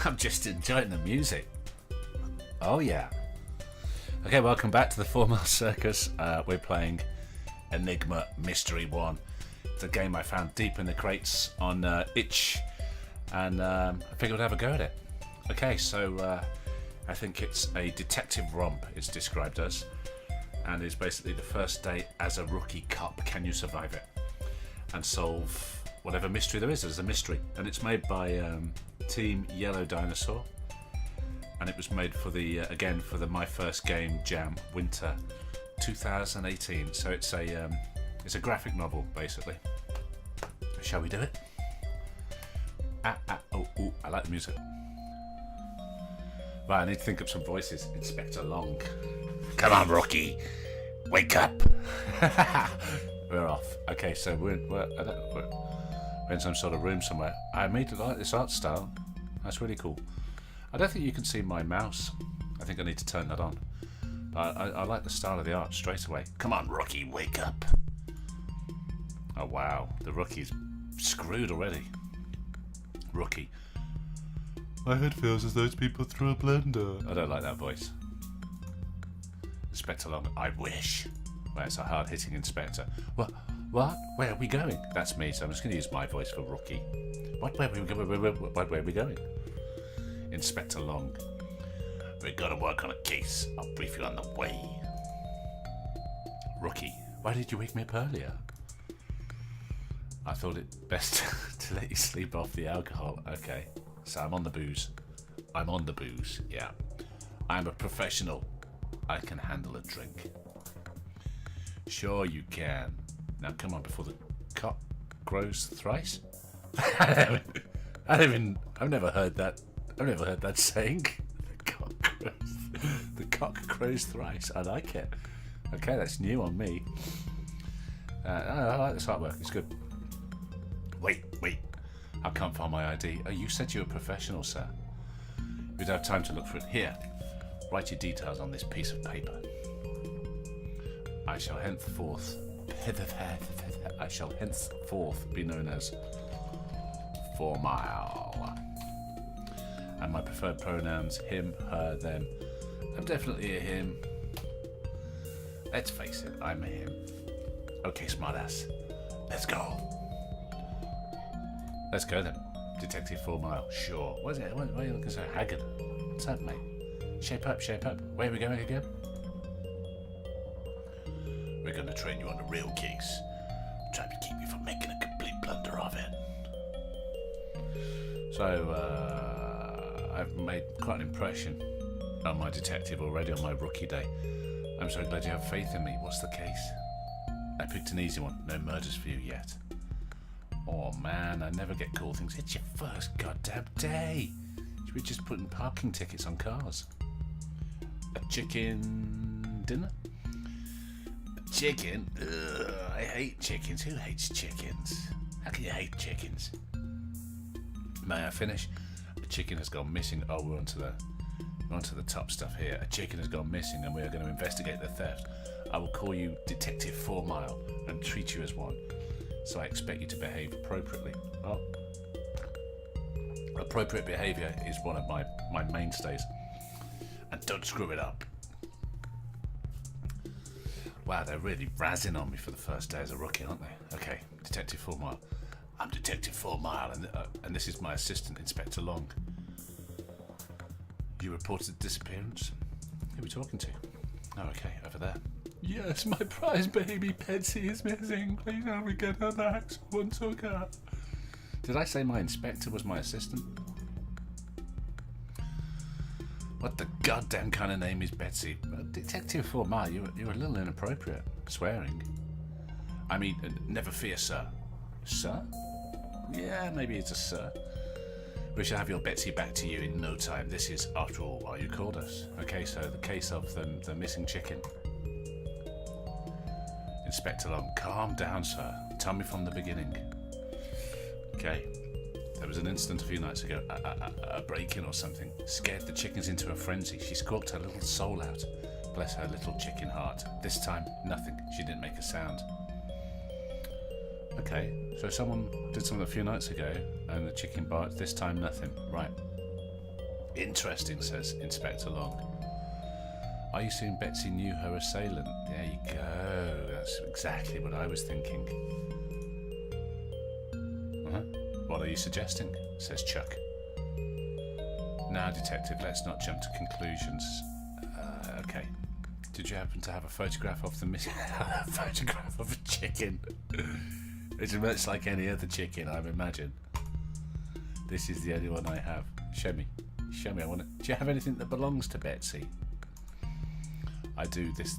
I'm just enjoying the music. Oh yeah. Okay, welcome back to the 4 Mile Circus. We're playing Enigma Mystery 1. It's a game I found deep in the crates on itch, and I figured I'd have a go at it. Okay, so I think it's a detective romp, it's described as, and it's basically the first day as a rookie cop. Can you survive it and solve whatever mystery there is? There's a mystery, and it's made by Team Yellow Dinosaur, and it was made for the again for the My First Game Jam Winter 2018. So it's a graphic novel basically. Shall we do it? Oh, I like the music. Right, I need to think up some voices. Inspector Long. Come on, Rocky, wake up. We're off. Okay, so we're in some sort of room somewhere. I made it like this art style. That's really cool. I don't think you can see my mouse. I think I need to turn that on. But I like the style of the art straight away. Come on, Rocky, wake up. Oh wow, the rookie's screwed already. Rookie. My head feels as though it's been put through a blender. I don't like that voice. Inspector Long, I wish. Well, it's a hard-hitting inspector. What? Where are we going? That's me, so I'm just going to use my voice for Rookie. Where are we going? Inspector Long. We're going to work on a case. I'll brief you on the way. Rookie. Why did you wake me up earlier? I thought it best to let you sleep off the alcohol. Okay, so I'm on the booze. Yeah. I'm a professional. I can handle a drink. Sure you can. Now come on before the cock crows thrice. I've never heard that saying. The cock crows thrice. I like it. Okay, that's new on me. I like this artwork. It's good. Wait. I can't find my ID. Oh, you said you were a professional, sir. You'd have time to look for it. Here, write your details on this piece of paper. I shall henceforth be known as 4 Mile. And my preferred pronouns, him, her, them. I'm definitely a him. Let's face it, I'm a him. Okay, smartass. Let's go. Let's go then. Detective 4 Mile. Sure. What is it? Why are you looking so haggard? What's up, mate? Shape up. Where are we going again? We're going to train you on a real case. Try to keep you from making a complete blunder of it. So, I've made quite an impression on my detective already on my rookie day. I'm so glad you have faith in me. What's the case? I picked an easy one. No murders for you yet. Oh man, I never get cool things. It's your first goddamn day. Should be just putting parking tickets on cars. A chicken dinner? A chicken? Ugh, I hate chickens. Who hates chickens? How can you hate chickens? May I finish? A chicken has gone missing. Oh, we're onto the top stuff here. A chicken has gone missing and we are going to investigate the theft. I will call you Detective 4 Mile and treat you as one. So I expect you to behave appropriately. Oh. Appropriate behaviour is one of my mainstays. And don't screw it up. Wow, they're really razzing on me for the first day as a rookie, aren't they? Okay, Detective 4 Mile. I'm Detective 4 Mile, and this is my assistant, Inspector Long. You reported disappearance? Who are we talking to? Oh, okay, over there. Yes, my prize baby Betsy is missing. Please help me get her back. Someone took her. Did I say my inspector was my assistant? What the goddamn kind of name is Betsy? Detective 4 Mile, you're a little inappropriate. Swearing. I mean, never fear, sir. Sir? Yeah, maybe it's a sir. We shall have your Betsy back to you in no time. This is, after all, why you called us. Okay, so the case of the missing chicken. Inspector Long, calm down, sir. Tell me from the beginning. Okay. There was an incident a few nights ago, a break-in or something. Scared the chickens into a frenzy. She squawked her little soul out. Bless her little chicken heart. This time, nothing. She didn't make a sound. Okay, so someone did something a few nights ago, and the chicken barked. This time, nothing. Right. Interesting, says Inspector Long. Are you saying Betsy knew her assailant? There you go. That's exactly what I was thinking. What are you suggesting? Says Chuck. Now, Detective, let's not jump to conclusions. Okay. Did you happen to have a photograph of the missing... a photograph of a chicken? It's much like any other chicken, I imagine. This is the only one I have. Show me. Show me. I want to... Do you have anything that belongs to Betsy? I do. This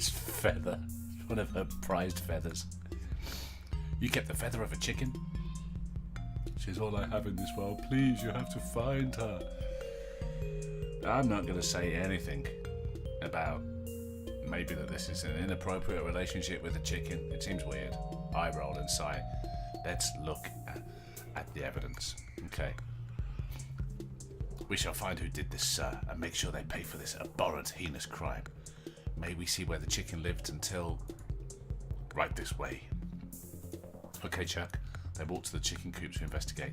feather. One of her prized feathers. You kept the feather of a chicken? She's all I have in this world. Please, you have to find her. I'm not going to say anything about maybe that this is an inappropriate relationship with a chicken. It seems weird. I roll and sigh. Let's look at the evidence. Okay. We shall find who did this, sir, and make sure they pay for this abhorrent, heinous crime. May we see where the chicken lived until... right this way. Okay, Chuck. They walk to the chicken coop to investigate.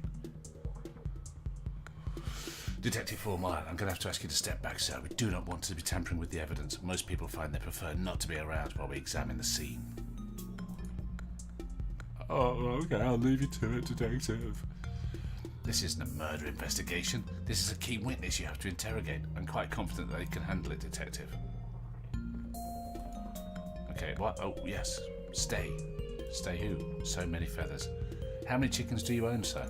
Detective 4 Mile, I'm going to have to ask you to step back, sir. We do not want to be tampering with the evidence. Most people find they prefer not to be around while we examine the scene. Oh, okay, I'll leave you to it, Detective. This isn't a murder investigation. This is a key witness you have to interrogate. I'm quite confident that they can handle it, Detective. Okay, what? Oh, yes. Stay. Stay who? So many feathers. How many chickens do you own, sir?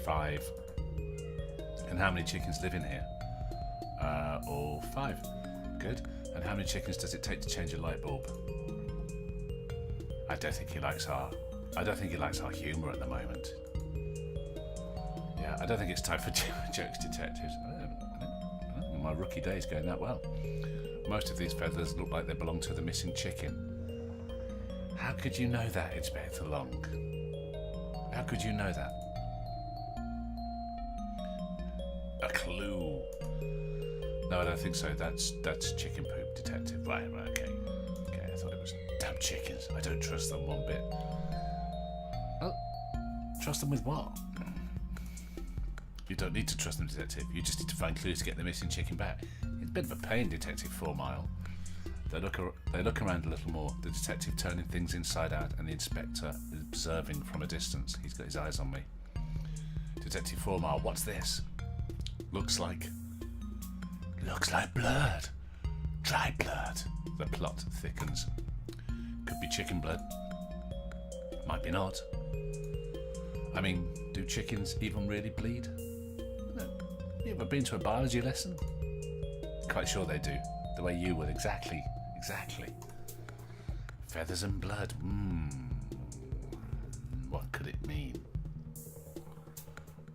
5. And how many chickens live in here? All 5. Good. And how many chickens does it take to change a light bulb? I don't think he likes our humour at the moment. Yeah, I don't think it's time for jokes, detectives. I don't think my rookie day is going that well. Most of these feathers look like they belong to the missing chicken. How could you know that, Inspector Long? How could you know that? A clue. No, I don't think so. That's chicken poop, Detective. Right, okay. Okay, I thought it was damn chickens. I don't trust them one bit. Oh, trust them with what? You don't need to trust them, Detective. You just need to find clues to get the missing chicken back. It's a bit of a pain, Detective 4 Mile. They look around a little more, the detective turning things inside out and the inspector observing from a distance. He's got his eyes on me. Detective 4 Mile, what's this? Looks like blood. Dry blood. The plot thickens. Could be chicken blood. Might be not. I mean, do chickens even really bleed? You ever been to a biology lesson? Quite sure they do. The way you would, exactly. Feathers and blood. What could it mean?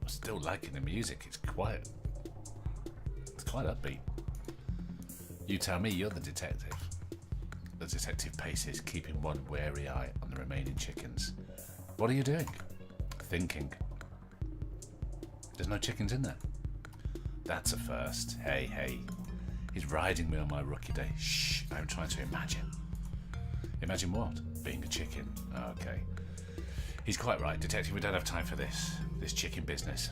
I'm still liking the music. It's quite upbeat. You tell me, you're the detective. The detective paces, keeping one wary eye on the remaining chickens. What are you doing? Thinking. There's no chickens in there. That's a first. Hey. He's riding me on my rookie day. Shh, I'm trying to imagine. Imagine what? Being a chicken. Okay. He's quite right, Detective. We don't have time for this chicken business.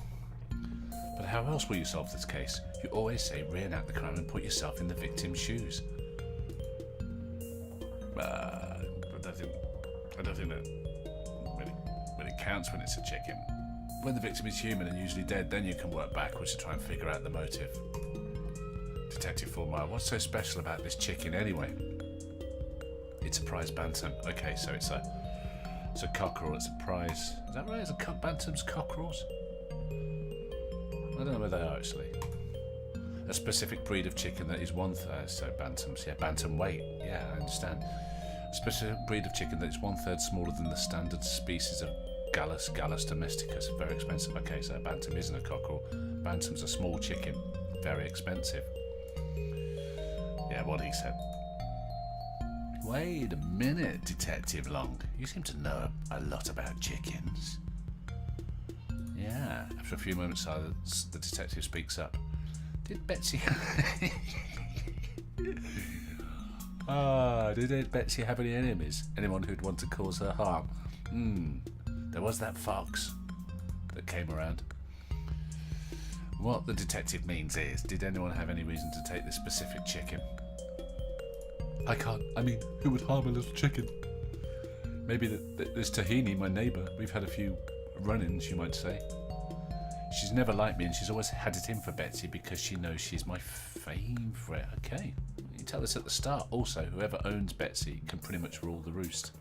But how else will you solve this case? You always say reenact the crime and put yourself in the victim's shoes. I don't think that really counts when it's a chicken. When the victim is human and usually dead, then you can work backwards to try and figure out the motive. Detective 4 Mile, what's so special about this chicken anyway? It's a prize bantam. Okay, so it's a cockerel. It's a prize. Is that right? Is a bantams cockerels? I don't know where they are actually. A specific breed of chicken that is 1/3. So bantams, yeah, bantam weight. Yeah, I understand. A specific breed of chicken that is 1/3 smaller than the standard species of Gallus domesticus. Very expensive. Okay, so a bantam isn't a cockerel. Bantam's a small chicken. Very expensive. Yeah, what he said. Wait a minute, Detective Long. You seem to know a lot about chickens. Yeah. After a few moments silence, the detective speaks up. Did Betsy... did Betsy have any enemies? Anyone who'd want to cause her harm? There was that fox that came around. What the detective means is, did anyone have any reason to take this specific chicken? I can't. I mean, who would harm a little chicken? Maybe there's Tahini, my neighbour. We've had a few run-ins, you might say. She's never liked me, and she's always had it in for Betsy because she knows she's my favourite. Okay, you tell us at the start. Also, whoever owns Betsy can pretty much rule the roost.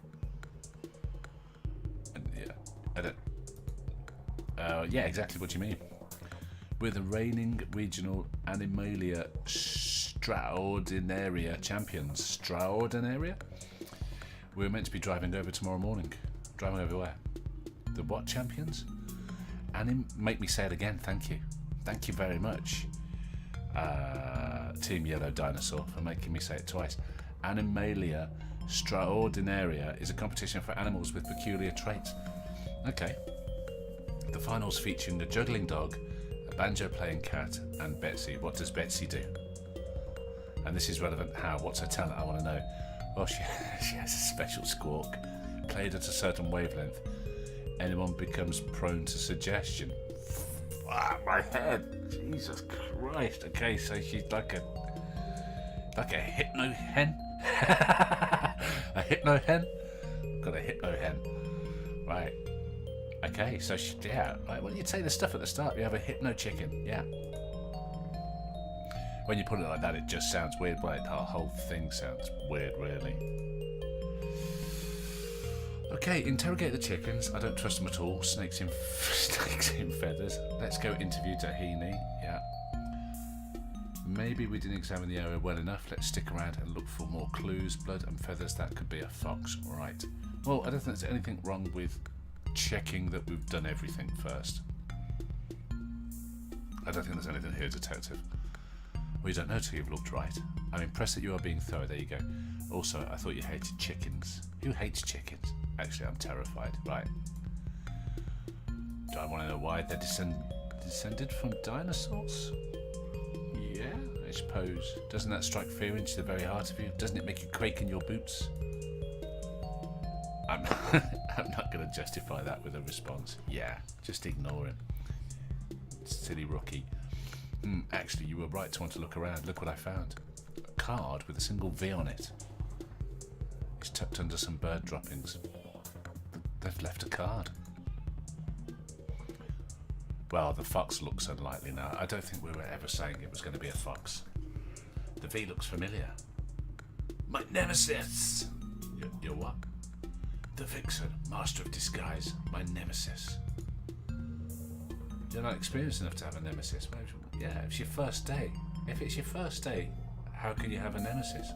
And yeah, I don't. Yeah, exactly what you mean. We're the reigning regional Animalia Straordinaria champions. Straordinaria? We're meant to be driving over tomorrow morning. Driving over where? The what champions? Make me say it again, thank you. Thank you very much, Team Yellow Dinosaur, for making me say it twice. Animalia Straordinaria is a competition for animals with peculiar traits. Okay. The finals featuring a juggling dog, a banjo-playing cat, and Betsy. What does Betsy do? And this is relevant how? What's her talent? I want to know. Well, she has a special squawk, played at a certain wavelength. Anyone becomes prone to suggestion. My head, Jesus Christ. Okay, so she's like a hypno hen. A hypno hen. Got a hypno hen. Right. Okay, so yeah. Right. Well, you'd say the stuff at the start. You have a hypno chicken. Yeah. When you put it like that, it just sounds weird. Right? The whole thing sounds weird, really. Okay, interrogate the chickens. I don't trust them at all. Snakes in feathers. Let's go interview Tahini. Yeah. Maybe we didn't examine the area well enough. Let's stick around and look for more clues. Blood and feathers. That could be a fox. Right. Well, I don't think there's anything wrong with checking that we've done everything first. I don't think there's anything here, detective. Well, you don't know till you've looked right. I'm impressed that you are being thorough. There you go. Also, I thought you hated chickens. Who hates chickens? Actually, I'm terrified. Right. Do I want to know why they're descended from dinosaurs? Yeah, I suppose. Doesn't that strike fear into the very heart of you? Doesn't it make you quake in your boots? I'm not going to justify that with a response. Yeah, just ignore him. Silly rookie. Actually, you were right to want to look around. Look what I found. A card with a single V on it. It's tucked under some bird droppings. They've left a card. Well, the fox looks unlikely now. I don't think we were ever saying it was going to be a fox. The V looks familiar. My nemesis! Your what? The vixen, master of disguise, my nemesis. You're not experienced enough to have a nemesis. Yeah, it's your first day. If it's your first day, how can you have a nemesis?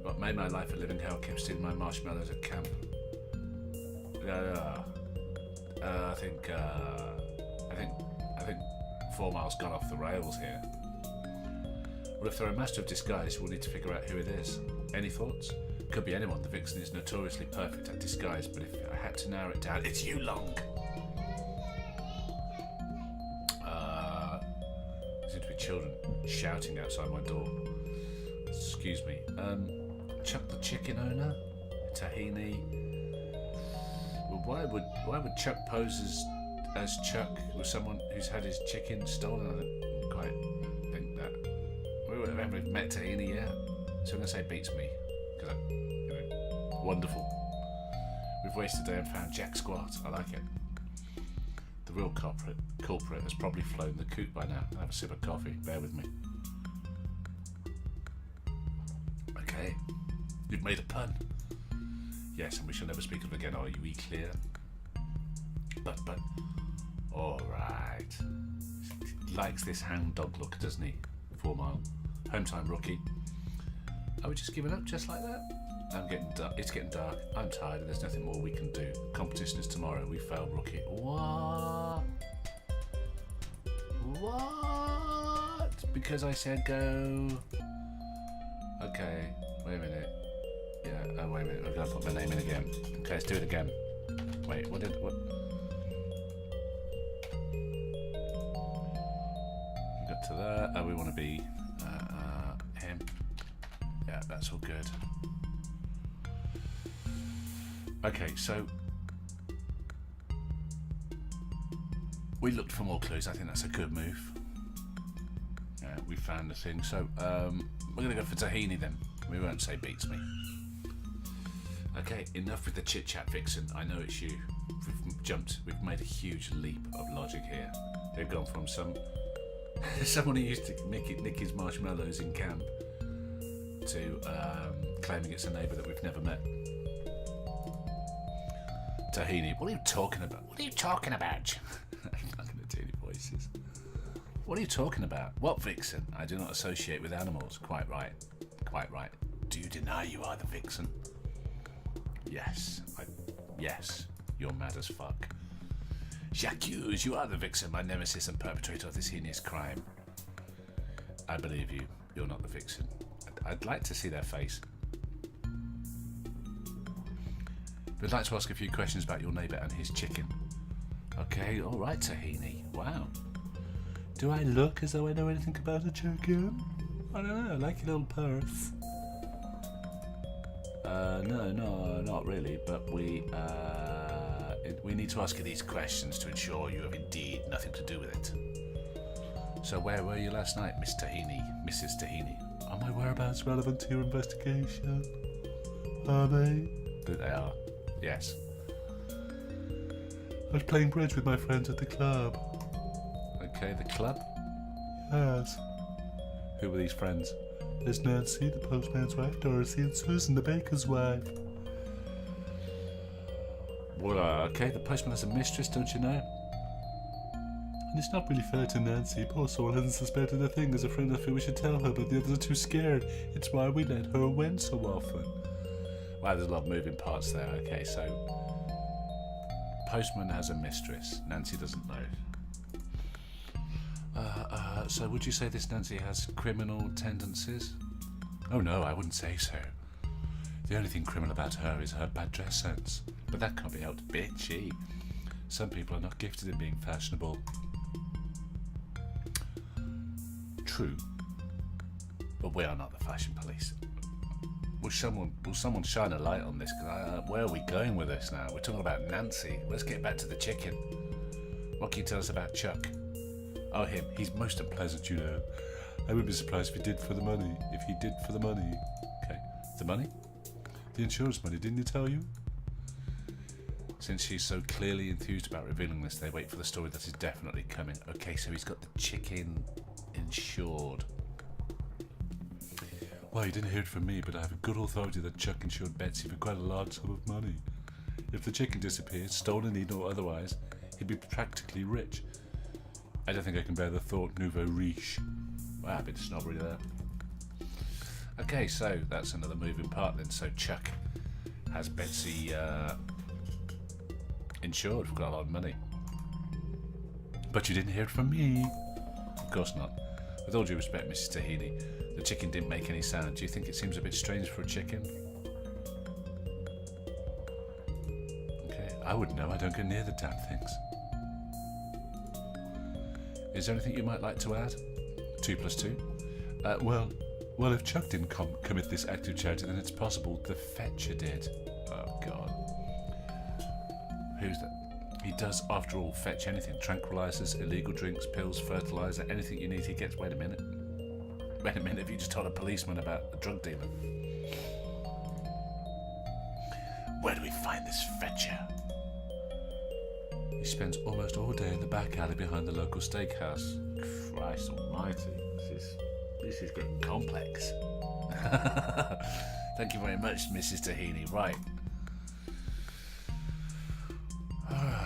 What made my life a living hell kept stealing my marshmallows at camp. I think 4 miles gone off the rails here. Well, if they're a master of disguise, we'll need to figure out who it is. Any thoughts? Could be anyone. The vixen is notoriously perfect at disguise, but if I had to narrow it down, it's you, Long. Seem to be children shouting outside my door. Excuse me. Chuck the chicken owner? Tahini? Well, why would Chuck pose as Chuck with someone who's had his chicken stolen? I don't quite think that. We haven't met Tahini yet, so I'm going to say beats me. Because, wonderful. We've wasted a day and found Jack Squat. I like it. The real culprit has probably flown the coop by now. I'll have a sip of coffee. Bear with me. Okay. You've made a pun. Yes, and we shall never speak of it again. Are you clear? But, alright. Likes this hound dog look, doesn't he? 4 mile. Home time, rookie. Are we just giving up just like that? It's getting dark. I'm tired and there's nothing more we can do. Competition is tomorrow. We failed, rookie. What? Because I said go. Okay. Wait a minute. Yeah. Wait a minute. I've got to put my name in again. Okay, let's do it again. Wait. What? Got to that. We want to be him. Yeah, that's all good. Okay, so We looked for more clues. I think that's a good move. We found the thing. So we're going to go for Tahini then. We won't say beats me. Okay, enough with the chit-chat, Vixen. I know it's you. We've made a huge leap of logic here. We've gone from someone who used to nick his marshmallows in camp to claiming it's a neighbour that we've never met. Tahini, what are you talking about? What are you talking about? I'm not going to do any voices. What are you talking about? What, Vixen? I do not associate with animals. Quite right. Quite right. Do you deny you are the Vixen? Yes. Yes. You're mad as fuck. J'accuse, you are the Vixen, my nemesis and perpetrator of this heinous crime. I believe you. You're not the Vixen. I'd like to see their face. We'd like to ask a few questions about your neighbour and his chicken. Okay, alright, Tahini. Wow. Do I look as though I know anything about a chicken? I don't know, I like your little purse. No, not really, but we need to ask you these questions to ensure you have indeed nothing to do with it. So where were you last night, Miss Tahini, Mrs. Tahini? Are my whereabouts relevant to your investigation? Are they? They are, yes. I was playing bridge with my friends at the club. Okay, the club? Yes. Who were these friends? There's Nancy, the postman's wife, Dorothy, and Susan, the baker's wife. Well, okay, the postman has a mistress, don't you know? And it's not really fair to Nancy. Poor soul hasn't suspected a thing. As a friend, I feel we should tell her, but the others are too scared. It's why we let her win so often. Wow, there's a lot of moving parts there. Okay, so postman has a mistress. Nancy doesn't know. So would you say this Nancy has criminal tendencies? Oh no, I wouldn't say so. The only thing criminal about her is her bad dress sense. But that can't be helped, bitchy. Some people are not gifted in being fashionable. True. But we are not the fashion police. Will someone shine a light on this? Where are we going with this now? We're talking about Nancy. Let's get back to the chicken. What can you tell us about Chuck? Oh, him. He's most unpleasant, you know. I wouldn't be surprised if he did for the money. Okay. The money? The insurance money, didn't he tell you? Since she's so clearly enthused about revealing this, they wait for the story that is definitely coming. Okay, so he's got the chicken insured. Well, you didn't hear it from me, but I have a good authority that Chuck insured Betsy for quite a large sum of money. If the chicken disappeared, stolen, eaten or otherwise, he'd be practically rich. I don't think I can bear the thought, nouveau riche. Wow, a bit of snobbery there. Okay, so that's another moving part then. So Chuck has Betsy insured for quite a lot of money. But you didn't hear it from me. Of course not. With all due respect, Mrs. Tahini, the chicken didn't make any sound. Do you think it seems a bit strange for a chicken? Okay, I wouldn't know. I don't go near the damn things. Is there anything you might like to add? 2 + 2? Well, if Chuck didn't commit this act of charity, then it's possible the fetcher did. Oh, God. Who's that? He does, after all, fetch anything. Tranquilizers, illegal drinks, pills, fertilizer, anything you need he gets. Wait a minute. Have you just told a policeman about a drug dealer? Where do we find this fetcher? He spends almost all day in the back alley behind the local steakhouse. Christ almighty, this is getting complex. Thank you very much, Mrs. Tahini. Right.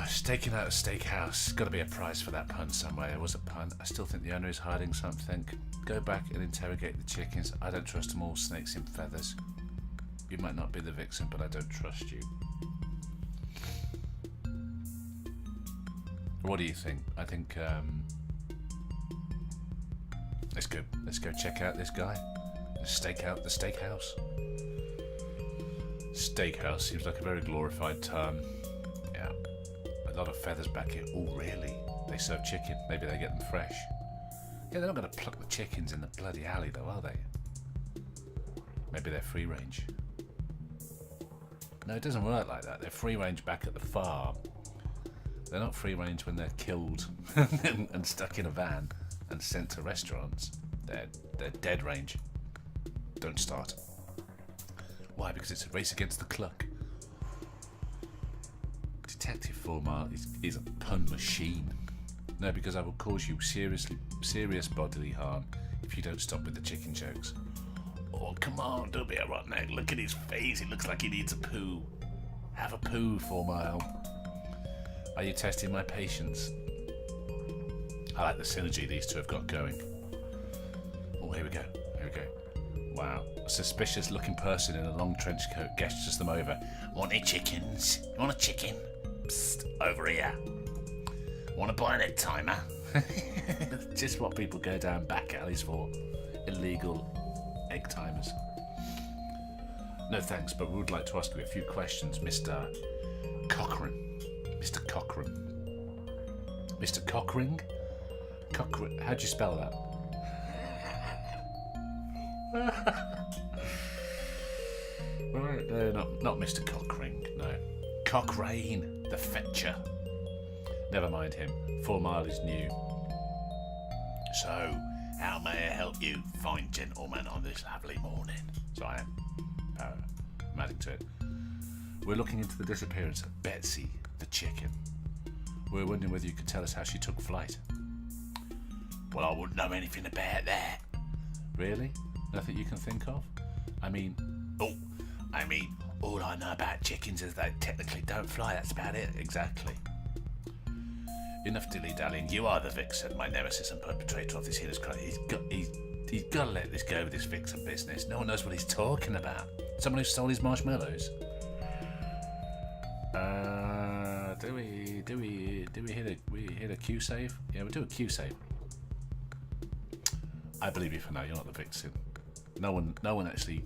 Staking out a steakhouse. Got to be a prize for that pun somewhere. There was a pun. I still think the owner is hiding something. Go back and interrogate the chickens. I don't trust them all. Snakes in feathers. You might not be the vixen, but I don't trust you. What do you think? I think let's go check out this guy. Stake out the steakhouse. Steakhouse seems like a very glorified term. Yeah. A lot of feathers back here. Oh, really? They serve chicken. Maybe they get them fresh. Yeah, they're not going to pluck the chickens in the bloody alley, though, are they? Maybe they're free range. No, it doesn't work like that. They're free range back at the farm. They're not free range when they're killed and stuck in a van and sent to restaurants. They're dead range. Don't start. Why? Because it's a race against the clock. Detective Formar is a pun machine. No, because I will cause you serious bodily harm if you don't stop with the chicken jokes. Oh, come on, don't be a rotten egg. Look at his face. It looks like he needs a poo. Have a poo, 4 Mile. Are you testing my patience? I like the synergy these two have got going. Oh, here we go. Here we go. Wow. A suspicious looking person in a long trench coat gestures them over. Want any chickens? You want a chicken? Psst, over here. Want to buy an egg timer? Just what people go down back alleys for. Illegal egg timers. No thanks, but we would like to ask you a few questions, Mr. Cochrane. Mr. Cochrane. Mr. Cockring? Cochrane. How'd you spell that? Right, no, not Mr. Cochrane, no. Cochrane, the fetcher. Never mind him. 4 Mile is new. So, how may I help you, fine gentleman, on this lovely morning? So I am. I'm adding to it. We're looking into the disappearance of Betsy, the chicken. We're wondering whether you could tell us how she took flight. Well, I wouldn't know anything about that. Really? Nothing you can think of? I mean, all I know about chickens is they technically don't fly. That's about it. Exactly. Enough dilly-dallying. You are the vixen, my nemesis and perpetrator of this heinous crime. He's got to let this go with this vixen business. No one knows what he's talking about. Someone who stole his marshmallows. Do we hit a Q save? Yeah, we'll do a Q save. I believe you for now. You're not the vixen. No one actually.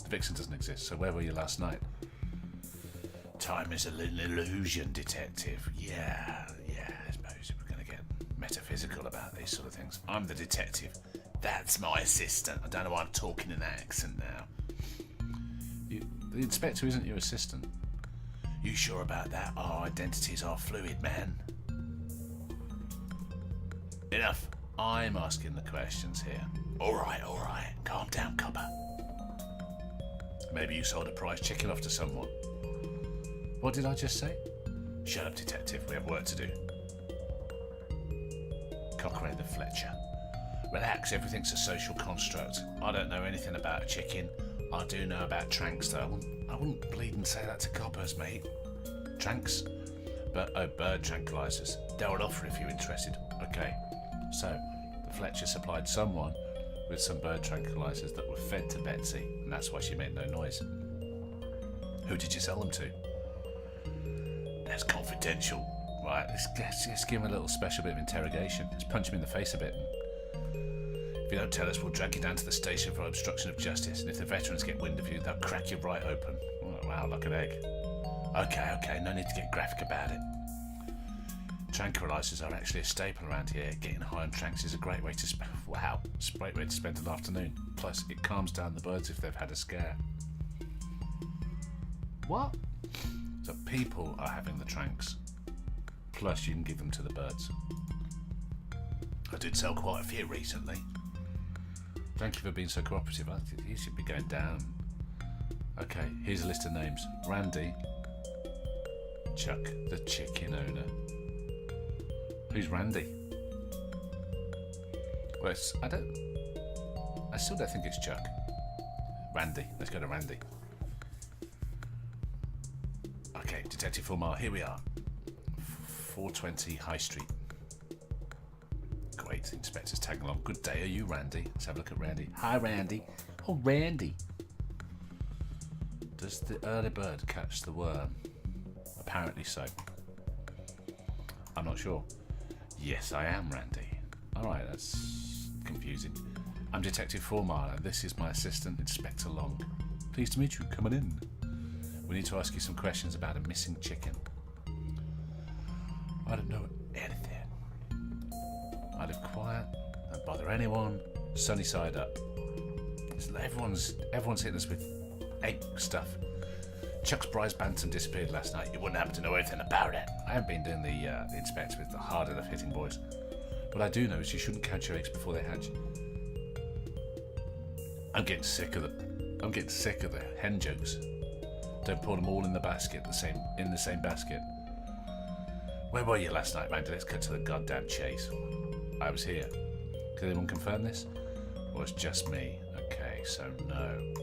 The vixen doesn't exist. So where were you last night? Time is an illusion, detective. Yeah. I suppose we're going to get metaphysical about these sort of things. I'm the detective. That's my assistant. I don't know why I'm talking in that accent now. The inspector isn't your assistant. You sure about that? Our identities are fluid, man. Enough. I'm asking the questions here. All right. Calm down, copper. Maybe you sold a prize chicken off to someone. What did I just say? Shut up, detective. We have work to do. Cochrane the Fletcher. Relax, everything's a social construct. I don't know anything about a chicken. I do know about tranks, though. I wouldn't bleed and say that to coppers, mate. Tranks? Bird tranquilizers. They're an offer if you're interested. Okay. So, the Fletcher supplied someone with some bird tranquilizers that were fed to Betsy, and that's why she made no noise. Who did you sell them to? That's confidential. Right, let's give him a little special bit of interrogation. Let's punch him in the face a bit. If you don't tell us, we'll drag you down to the station for obstruction of justice, and if the veterans get wind of you, they'll crack you right open. Oh, wow, like an egg. Okay, no need to get graphic about it. Tranquilizers are actually a staple around here. Getting high on tranks is a great way to spend an afternoon. Plus, it calms down the birds if they've had a scare. What? So people are having the tranks. Plus, you can give them to the birds. I did sell quite a few recently. Thank you for being so cooperative. You should be going down. Okay, here's a list of names. Randy. Chuck, the chicken owner. Who's Randy? Well, I still don't think it's Chuck. Randy. Let's go to Randy. Okay, Detective Fulmar, here we are. 420 High Street. Great, the inspector's tagging along. Good day, are you Randy? Let's have a look at Randy. Hi, Randy. Oh, Randy. Does the early bird catch the worm? Apparently so. I'm not sure. Yes, I am Randy. Alright, that's confusing. I'm Detective Formar, and this is my assistant, Inspector Long. Pleased to meet you. Come on in. We need to ask you some questions about a missing chicken. I don't know anything. I live quiet, don't bother anyone, sunny side up. Everyone's hitting us with egg stuff. Chuck's Bryce Bantam disappeared last night. You wouldn't happen to know anything about it. I haven't been doing the inspector with the hard enough hitting boys. What I do know is you shouldn't count your eggs before they hatch. I'm getting sick of the hen jokes. Don't pour them all in the basket, in the same basket. Where were you last night, Randy? Let's cut to the goddamn chase. I was here. Can anyone confirm this? Or it's just me? Okay, so no.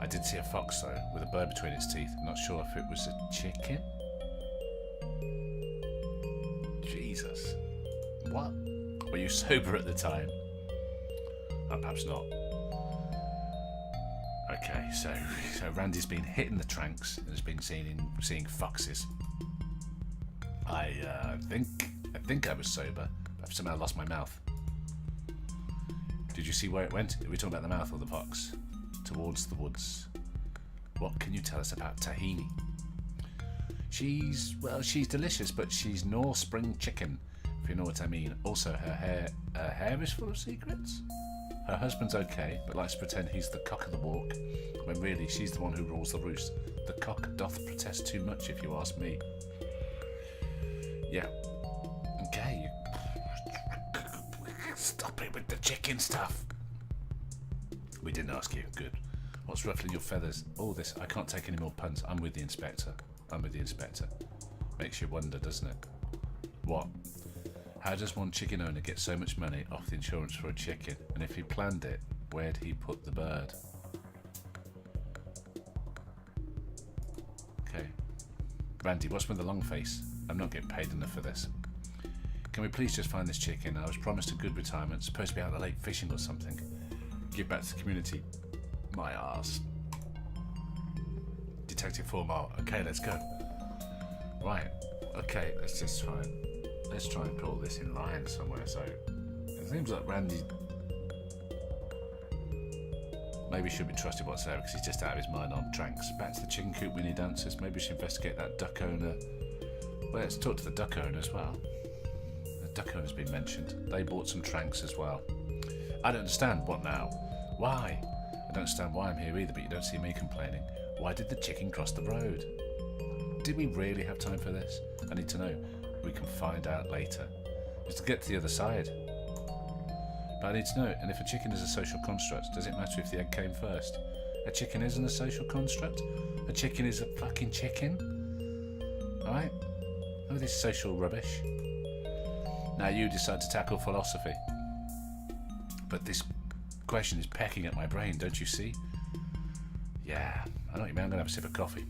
I did see a fox though, with a bird between its teeth. I'm not sure if it was a chicken. Jesus. What? Were you sober at the time? Perhaps not. Okay, so Randy's been hitting the tranks and has been seeing foxes. I think I was sober, but I've somehow lost my mouth. Did you see where it went? Are we talking about the mouth or the fox? Towards the woods. What can you tell us about tahini? She's delicious, but she's no spring chicken, if you know what I mean. Also, her hair is full of secrets. Her husband's okay, but likes to pretend he's the cock of the walk, when really she's the one who rules the roost. The cock doth protest too much, if you ask me. Yeah. Okay. Stop it with the chicken stuff. We didn't ask you. Good. What's ruffling your feathers? All this. I can't take any more puns. I'm with the inspector. Makes you wonder, doesn't it? What? How does one chicken owner get so much money off the insurance for a chicken? And if he planned it, where'd he put the bird? Okay. Randy, what's with the long face? I'm not getting paid enough for this. Can we please just find this chicken? I was promised a good retirement, supposed to be out on the lake fishing or something. Give back to the community. My arse. Detective 4 Mile. Okay, let's go. Right. Okay, let's try and put all this in line somewhere. So it seems like Randy maybe should be trusted whatsoever because he's just out of his mind on tranks. Back to the chicken coop, we need answers. Maybe we should investigate that duck owner. Well, let's talk to the duck owner as well. The duck owner's been mentioned. They bought some tranks as well. I don't understand. What now? Why? I don't understand why I'm here either, but you don't see me complaining. Why did the chicken cross the road? Did we really have time for this? I need to know. We can find out later. Just to get to the other side. But I need to know, and if a chicken is a social construct, does it matter if the egg came first? A chicken isn't a social construct. A chicken is a fucking chicken. Alright? Oh, this social rubbish. Now you decide to tackle philosophy. But this question is pecking at my brain, don't you see? Yeah, I know what you mean. I'm going to have a sip of coffee.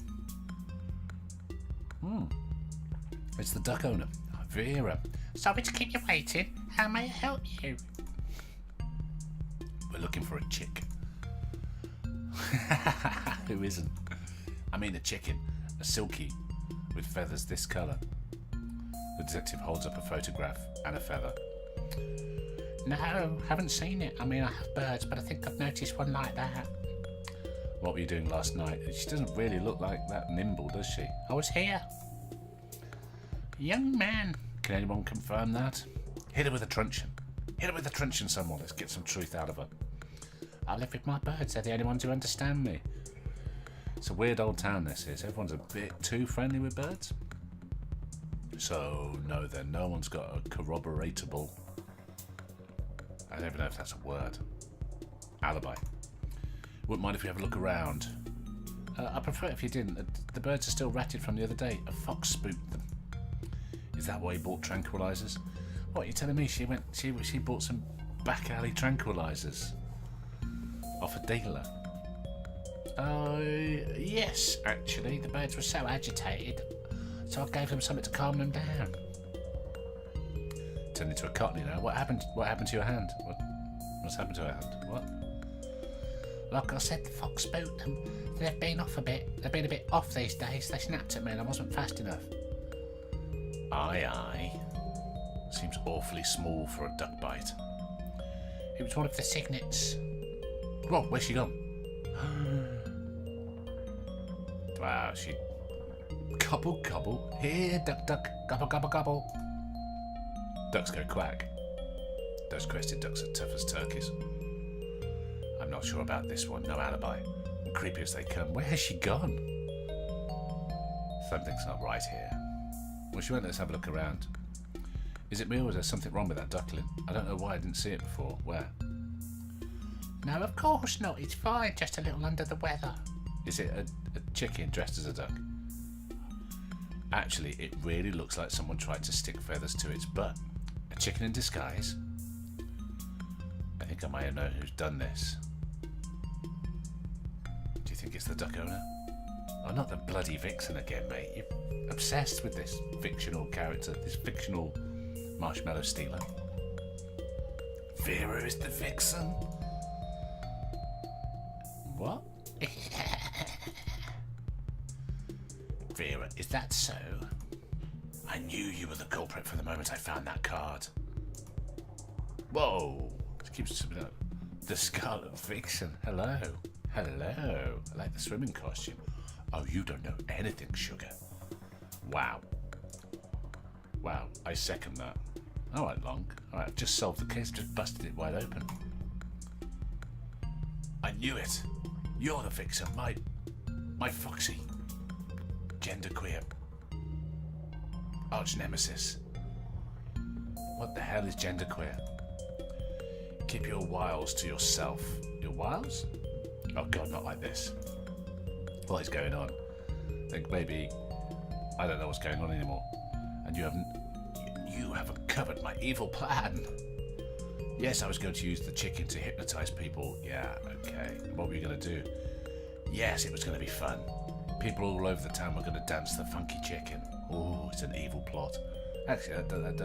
It's the duck owner, Vera. Sorry to keep you waiting. How may I help you? We're looking for a chick. Who isn't? I mean a chicken, a silky, with feathers this colour. The detective holds up a photograph and a feather. No, haven't seen it. I mean, I have birds, but I think I've noticed one like that. What were you doing last night? She doesn't really look like that nimble, does she? I was here. Young man. Can anyone confirm that? Hit her with a truncheon. Hit her with a truncheon, someone. Let's get some truth out of her. I live with my birds. They're the only ones who understand me. It's a weird old town, this is. Everyone's a bit too friendly with birds. So, no then. No one's got a corroboratable... I don't even know if that's a word. Alibi. Wouldn't mind if we have a look around. I prefer it if you didn't. The birds are still ratted from the other day. A fox spooked them. Is that why he bought tranquilizers? What, you telling me she bought some back alley tranquilizers off a dealer? Yes, actually. The birds were so agitated, so I gave them something to calm them down. Turned into a cockney now. What happened to your hand? What's happened to her hand? What? Like I said, the fox spooked them. They've been off a bit. They've been a bit off these days. They snapped at me and I wasn't fast enough. Aye. Seems awfully small for a duck bite. It was one of the signets. Whoa, where's she gone? Wow, she... Gobble, gobble. Here, duck, duck. Gobble, gobble, gobble. Ducks go quack. Those crested ducks are tough as turkeys. I'm not sure about this one. No alibi. And creepy as they come. Where has she gone? Something's not right here. Well, she won't let us have a look around. Is it me or is there something wrong with that duckling? I don't know why I didn't see it before. Where? No, of course not. It's fine. Just a little under the weather. Is it a chicken dressed as a duck? Actually, it really looks like someone tried to stick feathers to its butt. A chicken in disguise? I think I might know who's done this. Do you think it's the duck owner? Oh, not the bloody vixen again, mate. You're obsessed with this fictional character, this fictional marshmallow stealer. Vera is the vixen? What? Vera, is that so? I knew you were the culprit from the moment I found that card. Whoa! It keeps swimming up. The Scarlet Vixen. Hello. Hello. I like the swimming costume. Oh, you don't know anything, sugar. Wow. Wow, I second that. Alright, Long. Alright, I've just solved the case, just busted it wide open. I knew it. You're the vixen, my foxy. Genderqueer. Arch nemesis. What the hell is genderqueer? Keep your wiles to yourself. Your wiles? Oh god, not like this. What is going on? I think maybe I don't know what's going on anymore. And you haven't covered my evil plan. Yes, I was going to use the chicken to hypnotize people. Yeah, okay. What were you going to do? Yes, it was going to be fun. People all over the town were going to dance the funky chicken. Oh, it's an evil plot. Actually, that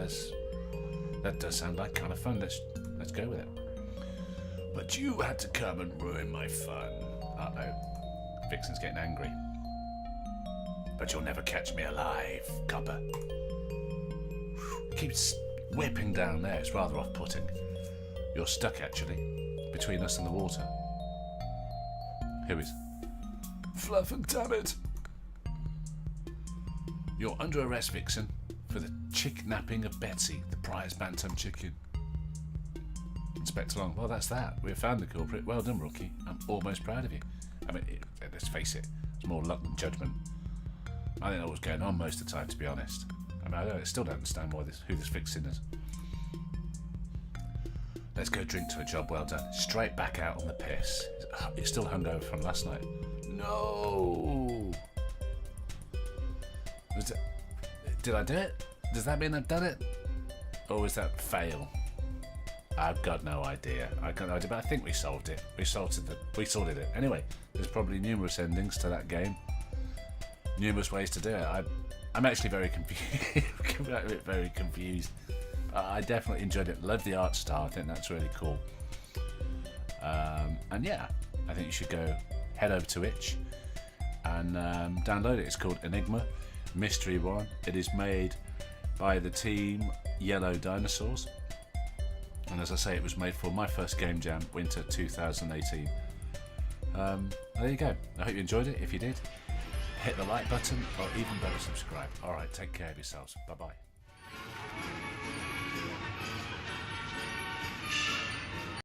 does sound like kind of fun. Let's go with it. But you had to come and ruin my fun. Uh-oh. Vixen's getting angry. But you'll never catch me alive, copper. Keeps whipping down there. It's rather off-putting. You're stuck, actually, between us and the water. Who is? Fluff and damn it! You're under arrest, Vixen, for the chick-napping of Betsy, the prize bantam chicken. Inspector Long, well, that's that. We have found the culprit. Well done, Rookie. I'm almost proud of you. I mean, let's face it, it's more luck than judgment. I didn't know what was going on most of the time, to be honest. I mean, I still don't understand who this Vixen is. Let's go drink to a job well done. Straight back out on the piss. You're still hungover from last night. No! Did I do it? Does that mean I've done it? Or was that fail? I've got no idea. But I think we solved it. We sorted it. Anyway, there's probably numerous endings to that game. Numerous ways to do it. I'm actually very confused. very confused. I definitely enjoyed it. Love the art style. I think that's really cool. And yeah, I think you should head over to itch and download it. It's called Enigma Mystery One. It is made by the team Yellow Dinosaurs. And as I say, it was made for my first Game Jam, Winter 2018. There you go. I hope you enjoyed it. If you did, hit the like button or even better subscribe. Alright, take care of yourselves. Bye bye.